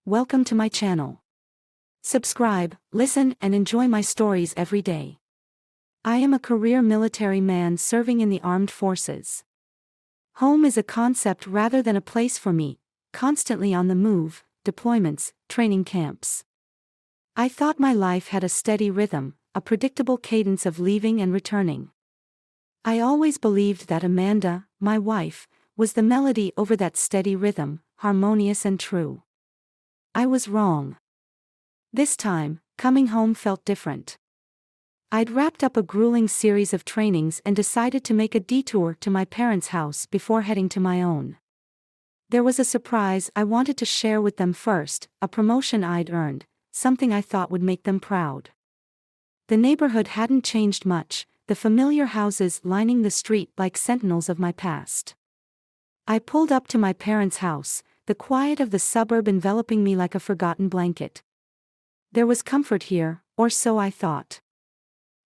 Welcome to my channel. Subscribe, listen, and enjoy my stories every day. I am a career military man serving in the armed forces. Home is a concept rather than a place for me, constantly on the move, deployments, training camps. I thought my life had a steady rhythm, a predictable cadence of leaving and returning. I always believed that Amanda, my wife, was the melody over that steady rhythm, harmonious and true. I was wrong. This time, coming home felt different. I'd wrapped up a grueling series of trainings and decided to make a detour to my parents' house before heading to my own. There was a surprise I wanted to share with them first, a promotion I'd earned, something I thought would make them proud. The neighborhood hadn't changed much, the familiar houses lining the street like sentinels of my past. I pulled up to my parents' house, the quiet of the suburb enveloping me like a forgotten blanket. There was comfort here, or so I thought.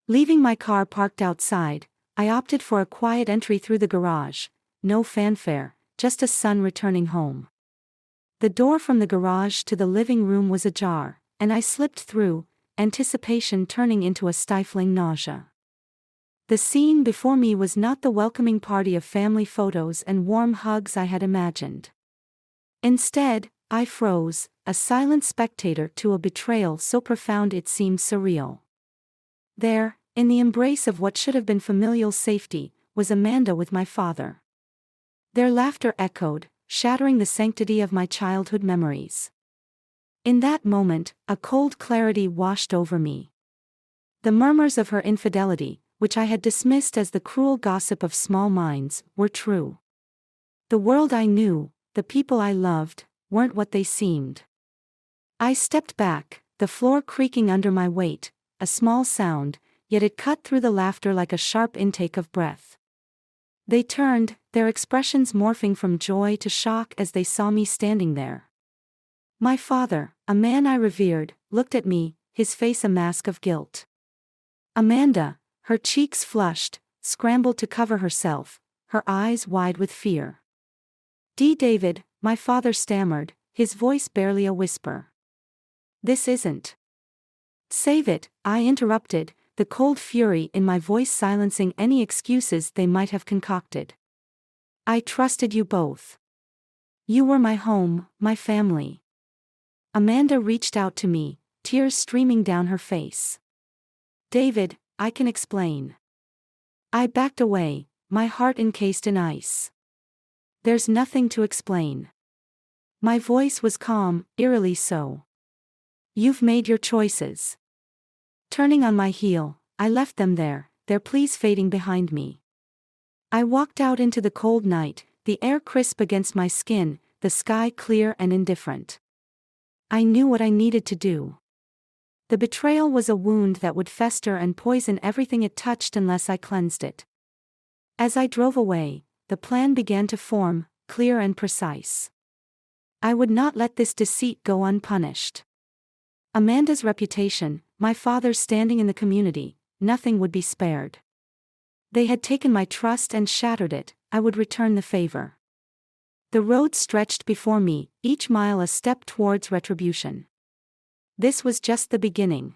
Leaving my car parked outside, I opted for a quiet entry through the garage, no fanfare, just a son returning home. The door from the garage to the living room was ajar, and I slipped through, anticipation turning into a stifling nausea. The scene before me was not the welcoming party of family photos and warm hugs I had imagined. Instead, I froze, a silent spectator to a betrayal so profound it seemed surreal. There, in the embrace of what should have been familial safety, was Amanda with my father. Their laughter echoed, shattering the sanctity of my childhood memories. In that moment, a cold clarity washed over me. The murmurs of her infidelity, which I had dismissed as the cruel gossip of small minds, were true. The world I knew, the people I loved, weren't what they seemed. I stepped back, the floor creaking under my weight, a small sound, yet it cut through the laughter like a sharp intake of breath. They turned, their expressions morphing from joy to shock as they saw me standing there. My father, a man I revered, looked at me, his face a mask of guilt. Amanda, her cheeks flushed, scrambled to cover herself, her eyes wide with fear. David, my father stammered, his voice barely a whisper. This isn't. Save it, I interrupted, the cold fury in my voice silencing any excuses they might have concocted. I trusted you both. You were my home, my family. Amanda reached out to me, tears streaming down her face. David, I can explain. I backed away, my heart encased in ice. There's nothing to explain. My voice was calm, eerily so. You've made your choices. Turning on my heel, I left them there, their pleas fading behind me. I walked out into the cold night, the air crisp against my skin, the sky clear and indifferent. I knew what I needed to do. The betrayal was a wound that would fester and poison everything it touched unless I cleansed it. As I drove away, the plan began to form, clear and precise. I would not let this deceit go unpunished. Amanda's reputation, my father's standing in the community, nothing would be spared. They had taken my trust and shattered it, I would return the favor. The road stretched before me, each mile a step towards retribution. This was just the beginning.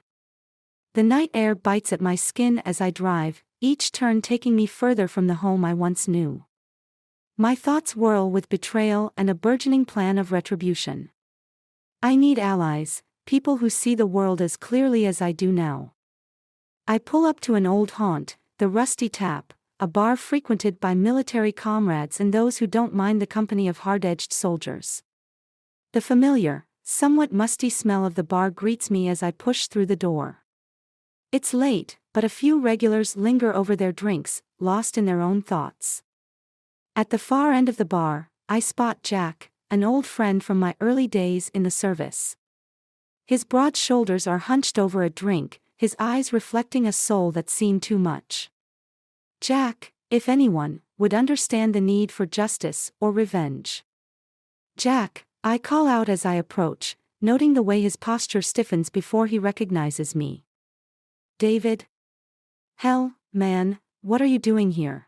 The night air bites at my skin as I drive, each turn taking me further from the home I once knew. My thoughts whirl with betrayal and a burgeoning plan of retribution. I need allies, people who see the world as clearly as I do now. I pull up to an old haunt, the Rusty Tap, a bar frequented by military comrades and those who don't mind the company of hard-edged soldiers. The familiar, somewhat musty smell of the bar greets me as I push through the door. It's late, but a few regulars linger over their drinks, lost in their own thoughts. At the far end of the bar, I spot Jack, an old friend from my early days in the service. His broad shoulders are hunched over a drink, his eyes reflecting a soul that's seen too much. Jack, if anyone, would understand the need for justice or revenge. Jack, I call out as I approach, noting the way his posture stiffens before he recognizes me. David? Hell, man, what are you doing here?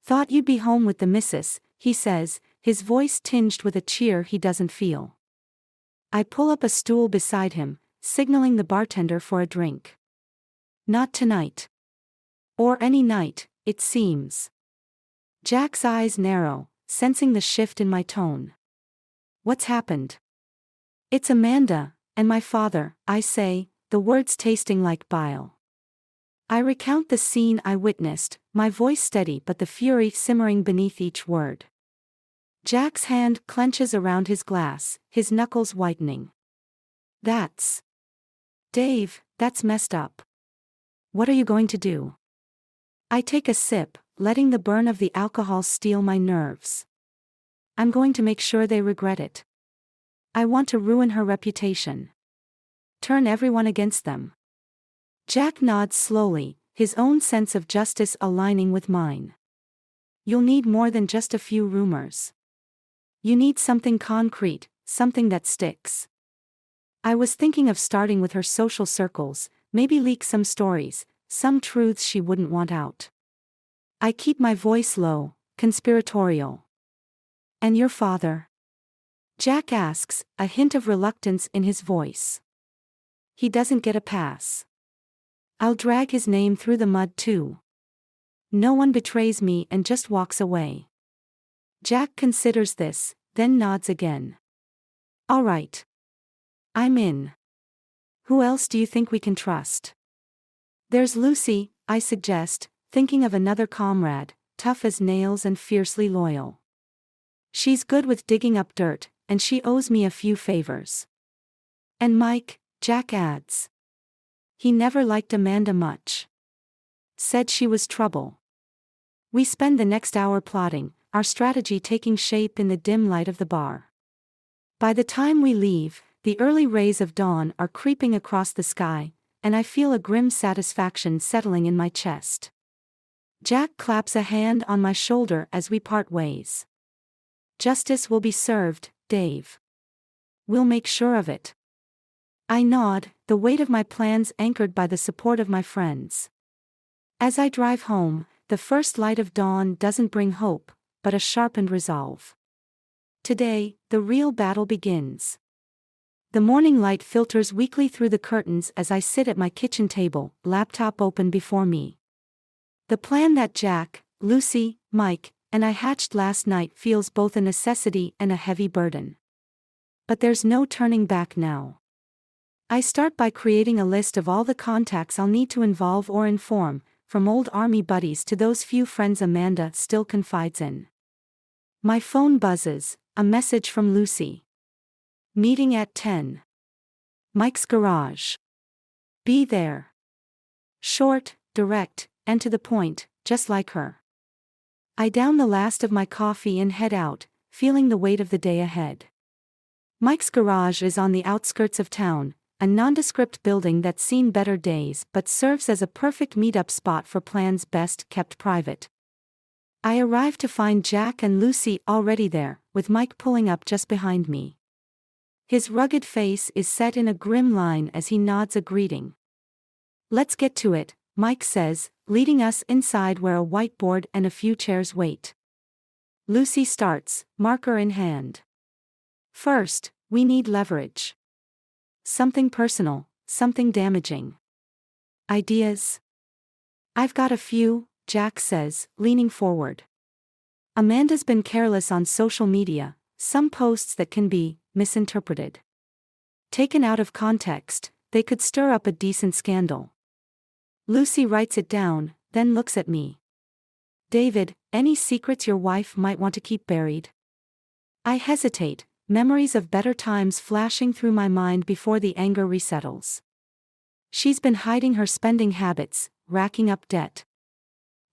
Thought you'd be home with the missus, he says, his voice tinged with a cheer he doesn't feel. I pull up a stool beside him, signaling the bartender for a drink. Not tonight. Or any night, it seems. Jack's eyes narrow, sensing the shift in my tone. What's happened? It's Amanda, and my father, I say, the words tasting like bile. I recount the scene I witnessed, my voice steady but the fury simmering beneath each word. Jack's hand clenches around his glass, his knuckles whitening. Dave, that's messed up. What are you going to do? I take a sip, letting the burn of the alcohol steel my nerves. I'm going to make sure they regret it. I want to ruin her reputation. Turn everyone against them. Jack nods slowly, his own sense of justice aligning with mine. You'll need more than just a few rumors. You need something concrete, something that sticks. I was thinking of starting with her social circles, maybe leak some stories, some truths she wouldn't want out. I keep my voice low, conspiratorial. And your father? Jack asks, a hint of reluctance in his voice. He doesn't get a pass. I'll drag his name through the mud too. No one betrays me and just walks away. Jack considers this, then nods again. All right. I'm in. Who else do you think we can trust? There's Lucy, I suggest, thinking of another comrade, tough as nails and fiercely loyal. She's good with digging up dirt, and she owes me a few favors. And Mike, Jack adds. He never liked Amanda much. Said she was trouble. We spend the next hour plotting, our strategy taking shape in the dim light of the bar. By the time we leave, the early rays of dawn are creeping across the sky, and I feel a grim satisfaction settling in my chest. Jack claps a hand on my shoulder as we part ways. Justice will be served, Dave. We'll make sure of it. I nod, the weight of my plans anchored by the support of my friends. As I drive home, the first light of dawn doesn't bring hope, but a sharpened resolve. Today, the real battle begins. The morning light filters weakly through the curtains as I sit at my kitchen table, laptop open before me. The plan that Jack, Lucy, Mike, and I hatched last night feels both a necessity and a heavy burden. But there's no turning back now. I start by creating a list of all the contacts I'll need to involve or inform, from old army buddies to those few friends Amanda still confides in. My phone buzzes, a message from Lucy. Meeting at 10. Mike's garage. Be there. Short, direct, and to the point, just like her. I down the last of my coffee and head out, feeling the weight of the day ahead. Mike's garage is on the outskirts of town, a nondescript building that's seen better days but serves as a perfect meet-up spot for plans best kept private. I arrive to find Jack and Lucy already there, with Mike pulling up just behind me. His rugged face is set in a grim line as he nods a greeting. Let's get to it, Mike says, leading us inside where a whiteboard and a few chairs wait. Lucy starts, marker in hand. First, we need leverage. Something personal, something damaging. Ideas? I've got a few, Jack says, leaning forward. Amanda's been careless on social media, some posts that can be misinterpreted. Taken out of context, they could stir up a decent scandal. Lucy writes it down, then looks at me. David, any secrets your wife might want to keep buried? I hesitate, memories of better times flashing through my mind before the anger resettles. She's been hiding her spending habits, racking up debt.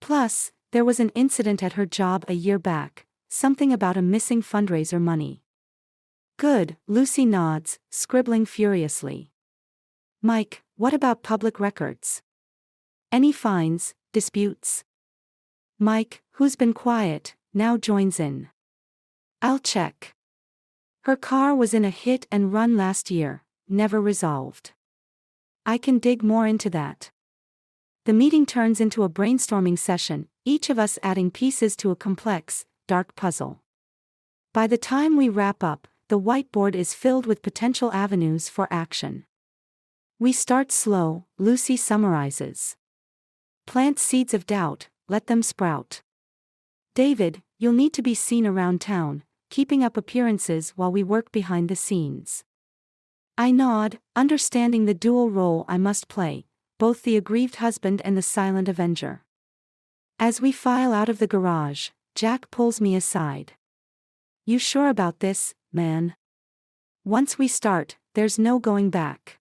Plus, there was an incident at her job a year back, something about a missing fundraiser money. Good, Lucy nods, scribbling furiously. Mike, what about public records? Any fines, disputes? Mike, who's been quiet, now joins in. I'll check. Her car was in a hit and run last year, never resolved. I can dig more into that. The meeting turns into a brainstorming session, each of us adding pieces to a complex, dark puzzle. By the time we wrap up, the whiteboard is filled with potential avenues for action. We start slow, Lucy summarizes. Plant seeds of doubt, let them sprout. David, you'll need to be seen around town, keeping up appearances while we work behind the scenes. I nod, understanding the dual role I must play, both the aggrieved husband and the silent avenger. As we file out of the garage, Jack pulls me aside. You sure about this, man? Once we start, there's no going back.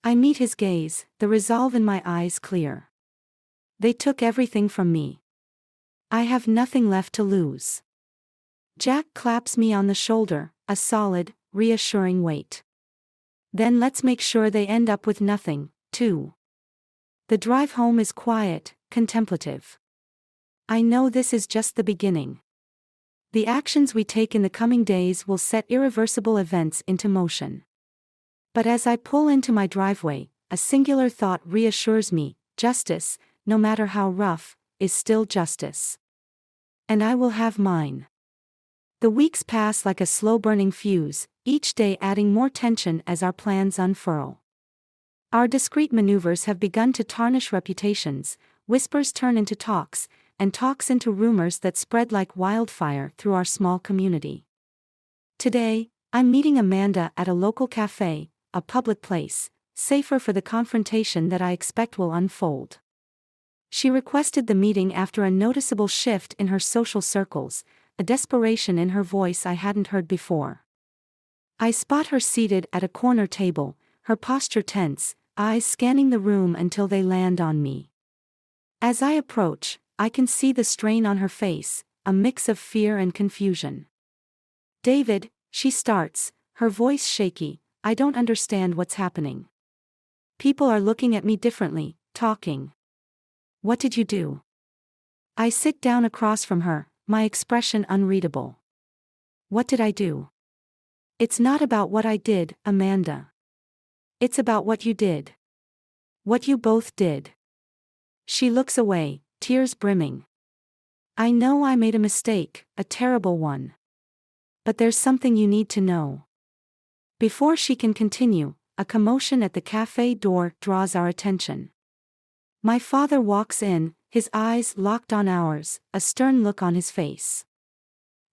I meet his gaze, the resolve in my eyes clear. They took everything from me. I have nothing left to lose. Jack claps me on the shoulder, a solid, reassuring weight. Then let's make sure they end up with nothing, too. The drive home is quiet, contemplative. I know this is just the beginning. The actions we take in the coming days will set irreversible events into motion. But as I pull into my driveway, a singular thought reassures me: justice, no matter how rough, is still justice. And I will have mine. The weeks pass like a slow-burning fuse, each day adding more tension as our plans unfurl. Our discreet maneuvers have begun to tarnish reputations, whispers turn into talks, and talks into rumors that spread like wildfire through our small community. Today, I'm meeting Amanda at a local cafe, a public place, safer for the confrontation that I expect will unfold. She requested the meeting after a noticeable shift in her social circles, a desperation in her voice I hadn't heard before. I spot her seated at a corner table, her posture tense, eyes scanning the room until they land on me. As I approach, I can see the strain on her face, a mix of fear and confusion. David, she starts, her voice shaky, I don't understand what's happening. People are looking at me differently, talking. What did you do? I sit down across from her, my expression unreadable. What did I do? It's not about what I did, Amanda. It's about what you did. What you both did. She looks away, tears brimming. I know I made a mistake, a terrible one. But there's something you need to know. Before she can continue, a commotion at the cafe door draws our attention. My father walks in, his eyes locked on ours, a stern look on his face.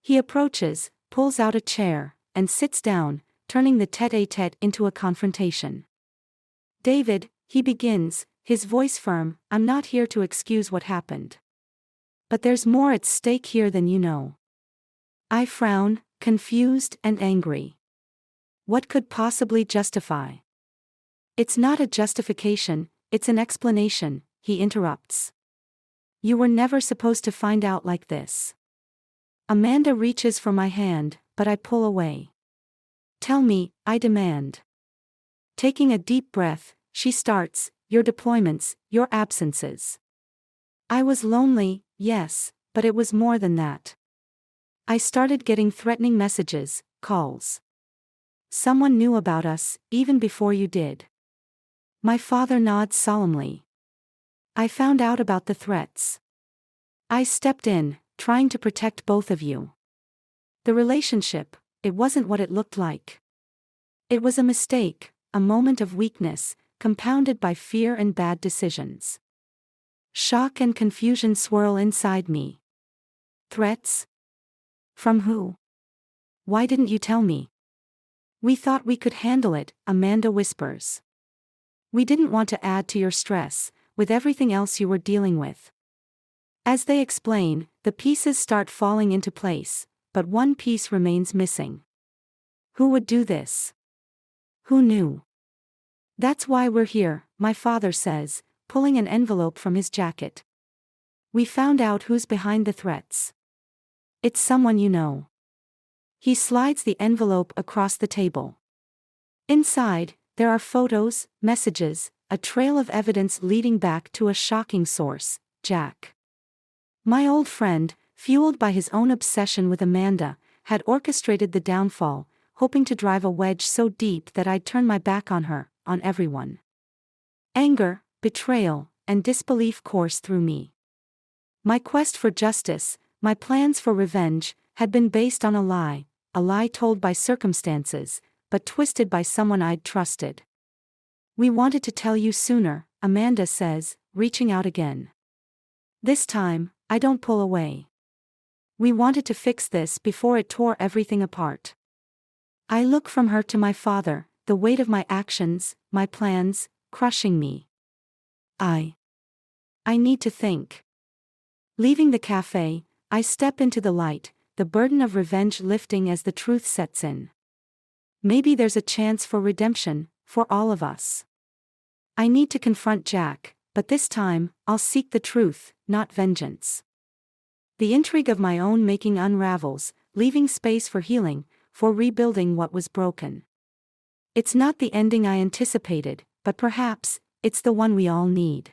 He approaches, pulls out a chair, and sits down, turning the tête-à-tête into a confrontation. David, he begins, his voice firm, I'm not here to excuse what happened. But there's more at stake here than you know. I frown, confused and angry. What could possibly justify? It's not a justification, it's an explanation, he interrupts. You were never supposed to find out like this. Amanda reaches for my hand, but I pull away. Tell me, I demand. Taking a deep breath, she starts, your deployments, your absences. I was lonely, yes, but it was more than that. I started getting threatening messages, calls. Someone knew about us, even before you did. My father nods solemnly. I found out about the threats. I stepped in, trying to protect both of you. The relationship, it wasn't what it looked like. It was a mistake, a moment of weakness, compounded by fear and bad decisions. Shock and confusion swirl inside me. Threats? From who? Why didn't you tell me? We thought we could handle it, Amanda whispers. We didn't want to add to your stress, with everything else you were dealing with. As they explain, the pieces start falling into place, but one piece remains missing. Who would do this? Who knew? That's why we're here, my father says, pulling an envelope from his jacket. We found out who's behind the threats. It's someone you know. He slides the envelope across the table. Inside, there are photos, messages, a trail of evidence leading back to a shocking source, Jack. My old friend, fueled by his own obsession with Amanda, had orchestrated the downfall, hoping to drive a wedge so deep that I'd turn my back on her, on everyone. Anger, betrayal, and disbelief coursed through me. My quest for justice, my plans for revenge, had been based on a lie, a lie told by circumstances, but twisted by someone I'd trusted. We wanted to tell you sooner, Amanda says, reaching out again. This time, I don't pull away. We wanted to fix this before it tore everything apart. I look from her to my father, the weight of my actions, my plans, crushing me. I need to think. Leaving the cafe, I step into the light, the burden of revenge lifting as the truth sets in. Maybe there's a chance for redemption, for all of us. I need to confront Jack, but this time, I'll seek the truth, not vengeance. The intrigue of my own making unravels, leaving space for healing, for rebuilding what was broken. It's not the ending I anticipated, but perhaps, it's the one we all need.